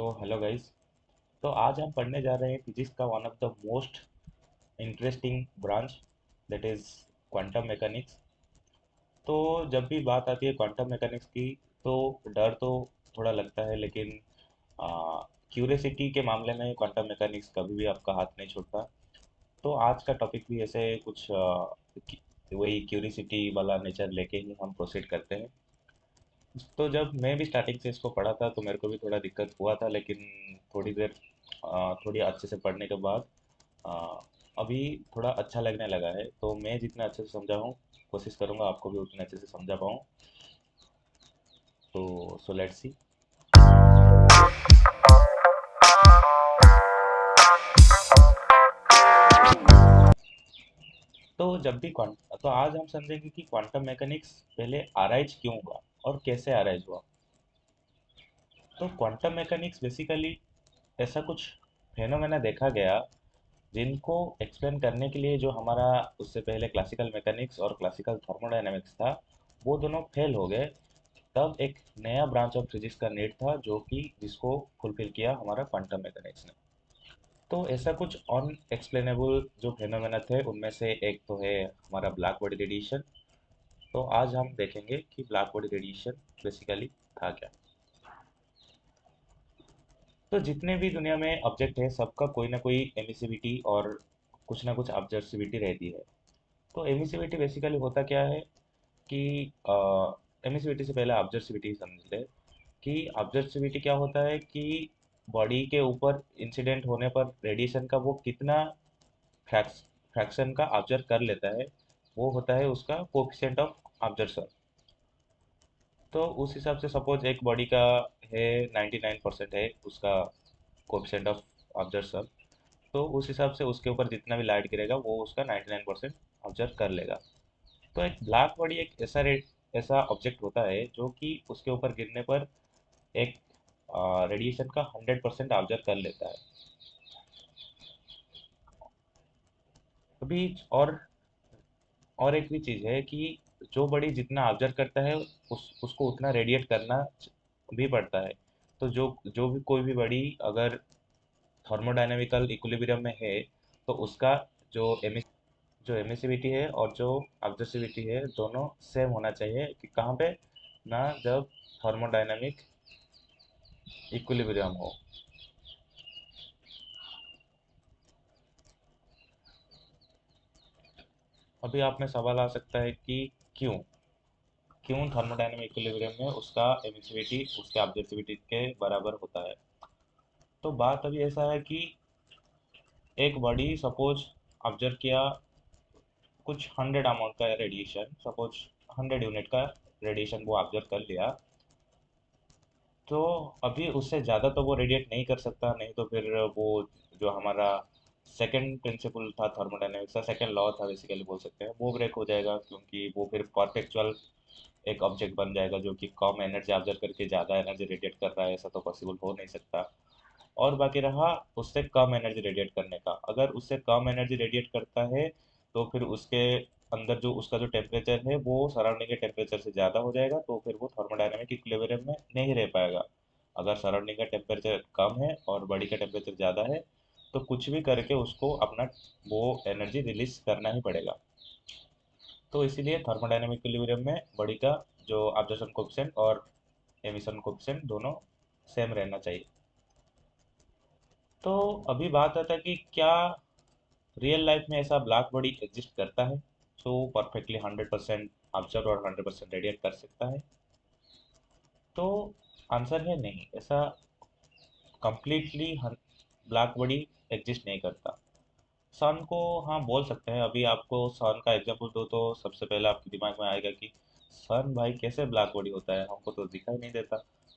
Hello guys. तो आज हम पढ़ने जा रहे हैं फिजिक्स का one of the most interesting branch, that is quantum mechanics. तो जब भी बात आती है क्वांटम मैकेनिक्स की, तो डर तो थोड़ा लगता है, लेकिन क्यूरियोसिटी के मामले में क्वांटम मैकेनिक्स कभी भी आपका हाथ नहीं छोड़ता। तो आज का टॉपिक भी ऐसे कुछ वही क्यूरियोसिटी वाला नेचर लेके ही हम प्रोसीड करते हैं। तो जब मैं भी स्टार्टिंग से इसको पढ़ा था तो मेरे को भी थोड़ा दिक्कत हुआ था, लेकिन थोड़ी देर थोड़ी अच्छे से पढ़ने के बाद अ, अभी थोड़ा अच्छा लगने लगा है। तो मैं जितना अच्छे से समझा हूँ, कोशिश करूँगा आपको भी उतने अच्छे से समझा पाऊँ। तो सो लेट्स सी। तो जब भी तो आज हम समझेंगे कि क्वांटम मैकेनिक्स पहले आराइज क्यों हुआ और कैसे आराइज हुआ। तो क्वांटम मैकेनिक्स बेसिकली ऐसा कुछ फेनोमेना देखा गया जिनको एक्सप्लेन करने के लिए जो हमारा उससे पहले क्लासिकल मैकेनिक्स और क्लासिकल थर्मोडायनेमिक्स था, वो दोनों फेल हो गए। तब एक नया ब्रांच ऑफ फिजिक्स का नीड था जो कि जिसको फुलफिल किया हमारा क्वांटम मैकेनिक्स ने। तो ऐसा कुछ अनएक्सप्लेनेबल जो फेनोमेना थे उनमें से एक तो है हमारा ब्लैक बॉडी रेडिएशन। तो आज हम देखेंगे कि ब्लैक बॉडी रेडिएशन बेसिकली था क्या। तो जितने भी दुनिया में ऑब्जेक्ट है सबका कोई ना कोई एमिसिविटी और कुछ ना कुछ ऑब्जर्सिविटी रहती है। तो एमिसिविटी बेसिकली होता क्या है कि एमिसिविटी से पहले ऑब्जर्सिविटी समझ ले। कि ऑब्जर्सिविटी क्या होता है कि बॉडी के ऊपर इंसिडेंट होने पर रेडिएशन का वो कितना फ्रैक्शन का ऑब्जर्व कर लेता है, वो होता है उसका कोफिशिएंट ऑफ ऑब्जर्शन। तो उस हिसाब से सपोज एक बॉडी का है 99% है उसका कोफिशिएंट ऑफ ऑब्जर्शन। तो उस हिसाब से उसके ऊपर जितना भी लाइट गिरेगा वो उसका 99% ऑब्जर्व कर लेगा। तो एक ब्लैक बॉडी एक ऐसा ऑब्जेक्ट होता है जो कि उसके ऊपर गिरने पर एक रेडिएशन का 100% ऑब्जर्व कर लेता है। अभी और एक भी चीज़ है कि जो बॉडी जितना ऑब्जर्व करता है उसको उतना रेडिएट करना भी पड़ता है। तो जो जो भी कोई भी बॉडी अगर थर्मोडायनेमिकल इक्विलिब्रियम में है, तो उसका जो जो एमिसिविटी है और जो ऑब्जर्सिविटी है दोनों सेम होना चाहिए कि कहाँ पे ना, जब थर्मोडायनेमिक इक्विलिब्रियम हो। अभी आप में सवाल आ सकता है कि क्यों क्यों थर्मोडायनेमिक इक्विलिब्रियम में उसका एमिसिविटी उसके ऑब्जर्सिविटी के बराबर होता है। तो बात अभी ऐसा है कि एक बॉडी सपोज ऑब्जर्व किया कुछ 100 अमाउंट का रेडिएशन, सपोज 100 यूनिट का रेडिएशन वो ऑब्जर्व कर लिया। तो अभी उससे ज़्यादा तो वो रेडिएट नहीं कर सकता, नहीं तो फिर वो जो हमारा सेकंड प्रिंसिपल था थर्मोडायनेमिक्स का, सेकंड लॉ था बेसिकली बोल सकते हैं, वो ब्रेक हो जाएगा, क्योंकि वो फिर परपेचुअल एक ऑब्जेक्ट बन जाएगा जो कि कम एनर्जी ऑब्जर्व करके ज़्यादा एनर्जी रेडिएट कर रहा है। ऐसा तो पॉसिबल हो नहीं सकता। और बाकी रहा उससे कम एनर्जी रेडिएट करने का, अगर उससे कम एनर्जी रेडिएट करता है तो फिर उसके अंदर जो उसका जो टेम्परेचर है वो सराउंडिंग के टेम्परेचर से ज़्यादा हो जाएगा, तो फिर वो थर्मोडायनेमिक इक्विलिब्रियम में नहीं रह पाएगा। अगर सराउंडिंग का टेम्परेचर कम है और बॉडी का टेम्परेचर ज़्यादा है, तो कुछ भी करके उसको अपना वो एनर्जी रिलीज करना ही पड़ेगा। तो इसीलिए थर्मोडायनेमिक इक्विलिब्रियम में बॉडी का जो ऑब्जर्वेशन कोएफिशिएंट और एमिशन कोएफिशिएंट दोनों सेम रहना चाहिए। तो अभी बात आता है कि क्या रियल लाइफ में ऐसा ब्लैक बॉडी एग्जिस्ट करता है जो परफेक्टली 100% ऑब्जर्व और 100% रेडिएट कर सकता है। तो आंसर है नहीं, ऐसा कंप्लीटली ब्लैक बॉडी एग्जिस्ट नहीं करता। सन को हाँ बोल सकते हैं। अभी आपको सन का एग्जांपल दो तो सबसे पहले आपके दिमाग में आएगा कि सन भाई कैसे ब्लैक बॉडी होता है, हमको तो दिखाई नहीं देता,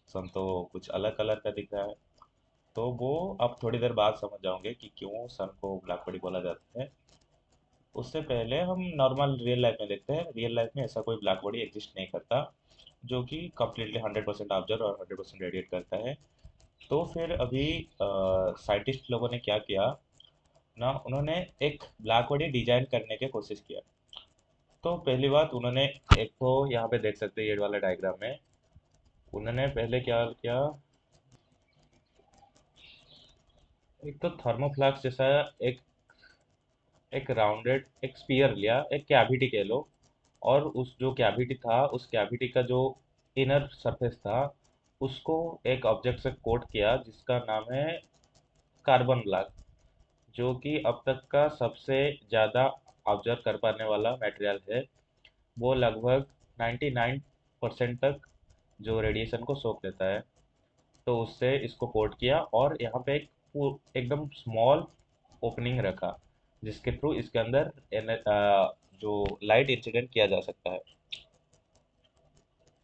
सन तो कुछ अलग कलर का दिख रहा है। तो वो आप थोड़ी देर बाद समझ जाओगे कि क्यों सन को ब्लैक बॉडी बोला जाता है। उससे पहले हम नॉर्मल रियल लाइफ में देखते हैं। रियल लाइफ में ऐसा कोई ब्लैक बॉडी एग्जिस्ट नहीं करता जो कि कम्प्लीटली 100% ऑब्जर्व और 100% रेडिएट करता है। तो फिर अभी साइंटिस्ट लोगों ने क्या किया ना, उन्होंने एक ब्लैक बॉडी डिजाइन करने की कोशिश किया। तो पहली बात उन्होंने, एक तो यहाँ पे देख सकते हैं ये वाला डायग्राम में, उन्होंने पहले क्या किया, एक तो थर्मोफ्लास्क जैसा एक एक राउंडेड एक स्पीयर लिया, एक कैविटी कह लो, और उस जो कैविटी था उस कैविटी का जो इनर सरफेस था उसको एक ऑब्जेक्ट से कोट किया जिसका नाम है कार्बन ब्लैक, जो कि अब तक का सबसे ज़्यादा ऑब्जर्व कर पाने वाला मटेरियल है। वो लगभग 99% तक जो रेडिएशन को सोख लेता है। तो उससे इसको कोट किया और यहाँ पे एक एकदम स्मॉल ओपनिंग रखा जिसके थ्रू इसके अंदर जो लाइट इंसिडेंट किया जा सकता है।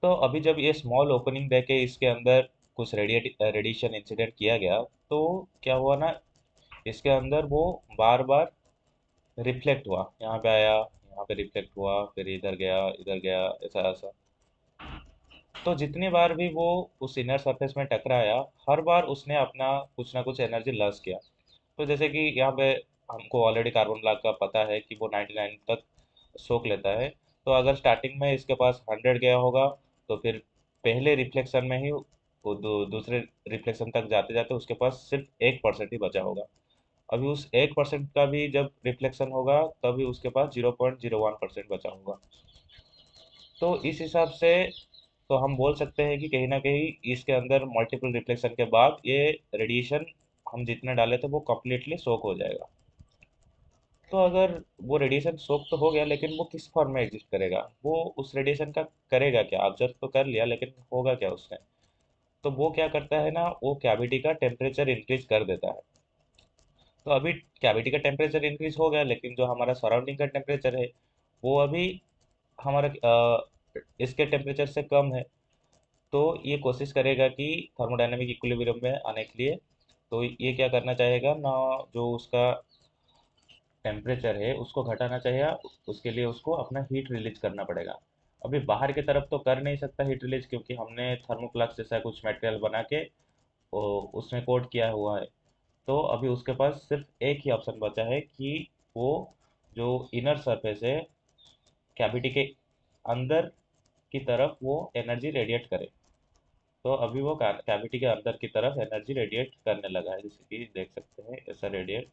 तो अभी जब ये स्मॉल ओपनिंग देके इसके अंदर कुछ रेडिएशन इंसिडेंट किया गया, तो क्या हुआ ना, इसके अंदर वो बार बार रिफ्लेक्ट हुआ, यहाँ पे आया, यहाँ पे रिफ्लेक्ट हुआ, फिर इधर गया, ऐसा ऐसा। तो जितनी बार भी वो उस इनर सरफेस में टकराया, हर बार उसने अपना कुछ ना कुछ एनर्जी लॉस किया। तो जैसे कि यहाँ पे हमको ऑलरेडी कार्बन ब्लैक का पता है कि वो 99 तक सोख लेता है। तो अगर स्टार्टिंग में इसके पास 100 गया होगा, तो फिर पहले रिफ्लेक्शन में ही वो दूसरे रिफ्लेक्शन तक जाते जाते उसके पास सिर्फ 1% ही बचा होगा। अभी उस 1% का भी जब रिफ्लेक्शन होगा तभी उसके पास 0.01% बचा होगा। तो इस हिसाब से तो हम बोल सकते हैं कि कहीं ना कहीं इसके अंदर मल्टीपल रिफ्लेक्शन के बाद ये रेडिएशन हम जितने डाले थे वो कम्प्लीटली सोक हो जाएगा। तो अगर वो रेडिएशन सोक तो हो गया, लेकिन वो किस फॉर्म में एग्जिस्ट करेगा, वो उस रेडिएशन का करेगा क्या, ऑब्जर्व तो कर लिया लेकिन होगा क्या उसने। तो वो क्या करता है ना, वो कैविटी का टेम्परेचर इंक्रीज कर देता है। तो अभी कैविटी का टेम्परेचर इंक्रीज हो गया, लेकिन जो हमारा सराउंडिंग का टेम्परेचर है वो अभी हमारा इसके टेम्परेचर से कम है। तो ये कोशिश करेगा कि थर्मोडायनेमिक इक्विलिब्रियम में आने के लिए, तो ये क्या करना चाहेगा ना, जो उसका टेम्परेचर है उसको घटाना चाहिए। उसके लिए उसको अपना हीट रिलीज करना पड़ेगा। अभी बाहर की तरफ तो कर नहीं सकता हीट रिलीज, क्योंकि हमने थर्मोप्लास्ट जैसा कुछ मटेरियल बना के उसमें कोट किया हुआ है। तो अभी उसके पास सिर्फ एक ही ऑप्शन बचा है कि वो जो इनर सरफेस है कैविटी के अंदर की तरफ वो एनर्जी रेडिएट करे। तो अभी वो कैविटी के अंदर की तरफ एनर्जी रेडिएट करने लगा है, जैसे कि देख सकते हैं ऐसा रेडिएट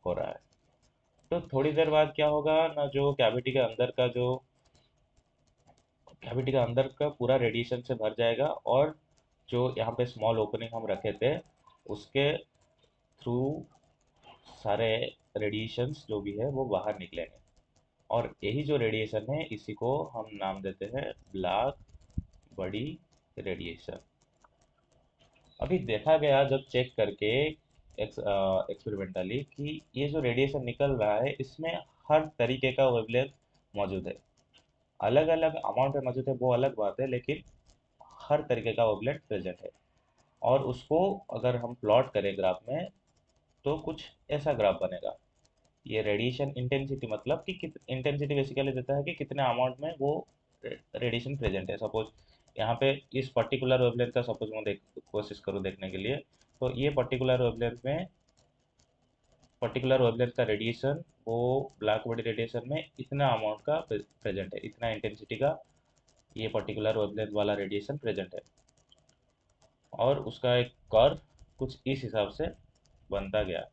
हो रहा है। तो थोड़ी देर बाद क्या होगा ना, जो कैविटी का अंदर का पूरा रेडिएशन से भर जाएगा, और जो यहाँ पे स्मॉल ओपनिंग हम रखे थे उसके थ्रू सारे रेडिएशंस जो भी है वो बाहर निकलेंगे। और यही जो रेडिएशन है इसी को हम नाम देते हैं ब्लैक बॉडी रेडिएशन। अभी देखा गया जब चेक करके एक्सपेरिमेंटली कि ये जो रेडिएशन निकल रहा है इसमें हर तरीके का वेवलेंथ मौजूद है। अलग अलग अमाउंट में मौजूद है वो अलग बात है, लेकिन हर तरीके का वेवलेंथ प्रेजेंट है। और उसको अगर हम प्लॉट करें ग्राफ में, तो कुछ ऐसा ग्राफ बनेगा। ये रेडिएशन इंटेंसिटी मतलब कि इंटेंसिटी बेसिकली देता है कि कितने अमाउंट में वो रेडिएशन प्रेजेंट है। सपोज यहाँ पे इस पर्टिकुलर वेवलेंथ का सपोज मैं कोशिश करूँ देखने के लिए, तो ये पर्टिकुलर वेवलेंथ का रेडिएशन वो ब्लैक बॉडी रेडिएशन में इतना अमाउंट का प्रेजेंट है, इतना इंटेंसिटी का ये पर्टिकुलर वेवलेंथ वाला रेडिएशन प्रेजेंट है। और उसका एक कर्व कुछ इस हिसाब से बनता गया।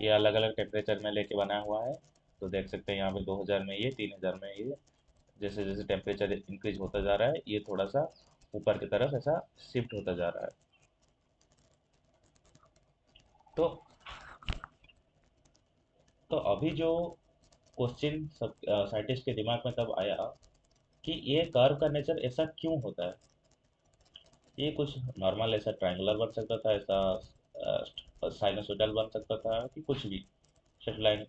ये अलग अलग टेम्परेचर में लेके बना हुआ है। तो देख सकते हैं यहाँ पे 2000 में ये, 3000 में ये, जैसे जैसे टेम्परेचर इंक्रीज होता जा रहा है ये थोड़ा सा ऊपर की तरफ ऐसा शिफ्ट होता जा रहा है। तो तो अभी जो क्वेश्चन सब साइंटिस्ट के दिमाग में तब आया कि ये कर्व का नेचर ऐसा क्यों होता है। ये कुछ नॉर्मल ऐसा ट्रायंगुलर बन सकता था, ऐसा साइनसोइडल बन सकता था, कि कुछ भी स्ट्रेट लाइन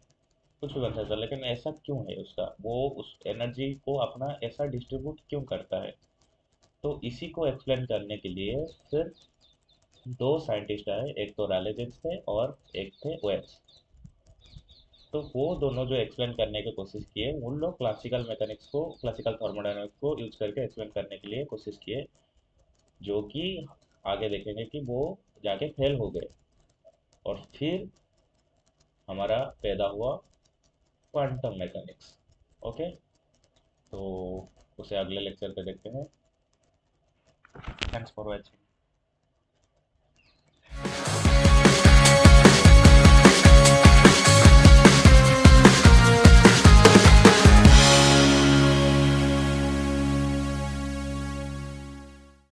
कुछ भी बन सकता है, लेकिन ऐसा क्यों है उसका, वो उस एनर्जी को अपना ऐसा डिस्ट्रीब्यूट क्यों करता है। तो इसी को एक्सप्लेन करने के लिए सिर्फ दो साइंटिस्ट आए, एक तो रैले जीन्स थे और एक थे वेल्स। तो वो दोनों जो एक्सप्लेन करने की कोशिश किए, उन लोग क्लासिकल थर्मोडायनामिक्स को यूज करके एक्सप्लेन करने के लिए कोशिश किए, जो कि आगे देखेंगे कि वो जाके फेल हो गए। और फिर हमारा पैदा हुआ क्वांटम मैकेनिक्स। ओके, तो उसे अगले लेक्चर पे देखते हैं। Thanks for watching.